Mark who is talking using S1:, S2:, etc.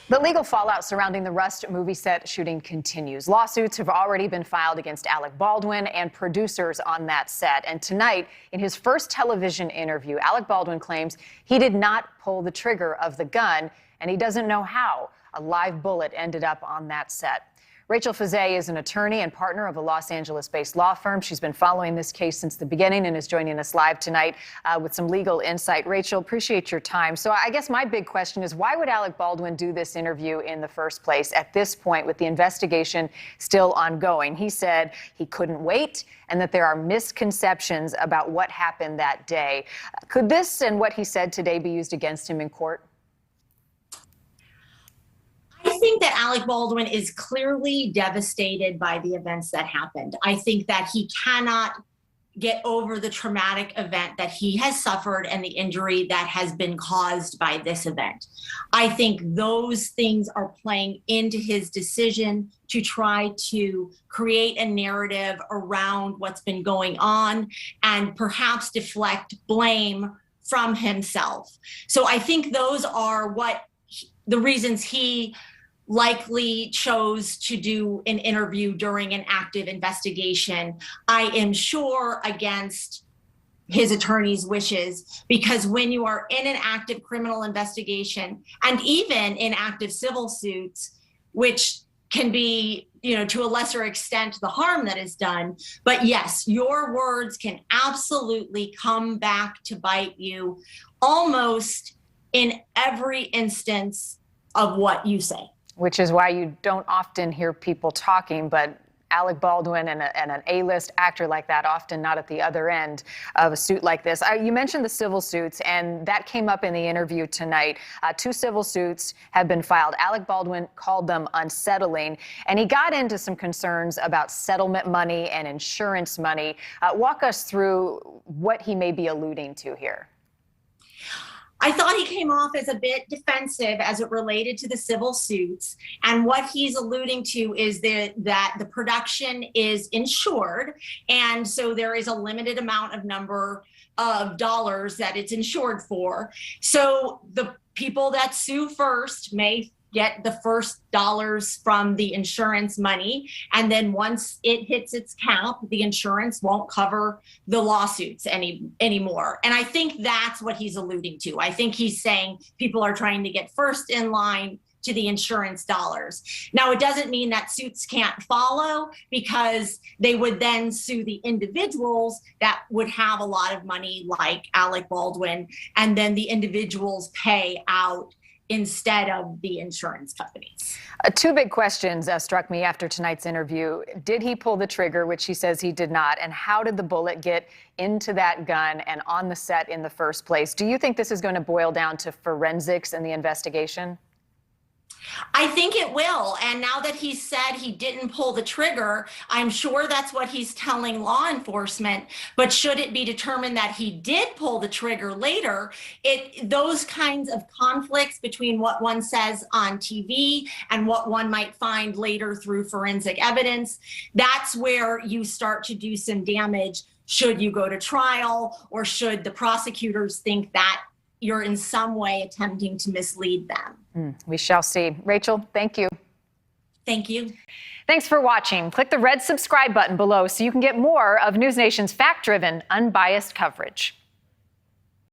S1: The legal fallout surrounding the Rust movie set shooting continues. Lawsuits have already been filed against Alec Baldwin and producers on that set. And tonight, in his first television interview, Alec Baldwin claims he did not pull the trigger of the gun, and he doesn't know how a live bullet ended up on that set. Rachel Fiset is an attorney and partner of a Los Angeles-based law firm. She's been following this case since the beginning and is joining us live tonight with some legal insight. Rachel, appreciate your time. So I guess my big question is, why would Alec Baldwin do this interview in the first place at this point with the investigation still ongoing? He said he couldn't wait and that there are misconceptions about what happened that day. Could this and what he said today be used against him in court?
S2: I think that Alec Baldwin is clearly devastated by the events that happened. I think that he cannot get over the traumatic event that he has suffered and the injury that has been caused by this event. I think those things are playing into his decision to try to create a narrative around what's been going on and perhaps deflect blame from himself. So I think those are the reasons he likely chose to do an interview during an active investigation. I am sure against his attorney's wishes, because when you are in an active criminal investigation and even in active civil suits, which can be, to a lesser extent, the harm that is done. But yes, your words can absolutely come back to bite you almost in every instance of what you say.
S1: Which is why you don't often hear people talking, but Alec Baldwin and an A-list actor like that, often not at the other end of a suit like this. You mentioned the civil suits, and that came up in the interview tonight. 2 civil suits have been filed. Alec Baldwin called them unsettling, and he got into some concerns about settlement money and insurance money. Walk us through what he may be alluding to here.
S2: I thought he came off as a bit defensive as it related to the civil suits. And what he's alluding to is that the production is insured. And so there is a limited number of dollars that it's insured for. So the people that sue first may get the first dollars from the insurance money. And then once it hits its cap, the insurance won't cover the lawsuits anymore. And I think that's what he's alluding to. I think he's saying people are trying to get first in line to the insurance dollars. Now, it doesn't mean that suits can't follow, because they would then sue the individuals that would have a lot of money, like Alec Baldwin, and then the individuals pay out instead of the insurance companies.
S1: 2 big questions struck me after tonight's interview. Did he pull the trigger, which he says he did not? And how did the bullet get into that gun and on the set in the first place? Do you think this is going to boil down to forensics in the investigation?
S2: I think it will. And now that he said he didn't pull the trigger, I'm sure that's what he's telling law enforcement. But should it be determined that he did pull the trigger later, those kinds of conflicts between what one says on TV and what one might find later through forensic evidence, that's where you start to do some damage. Should you go to trial, or should the prosecutors think that you're in some way attempting to mislead them?
S1: We shall see. Rachel, thank you.
S2: Thank you.
S1: Thanks for watching. Click the red subscribe button below so you can get more of NewsNation's fact-driven, unbiased coverage.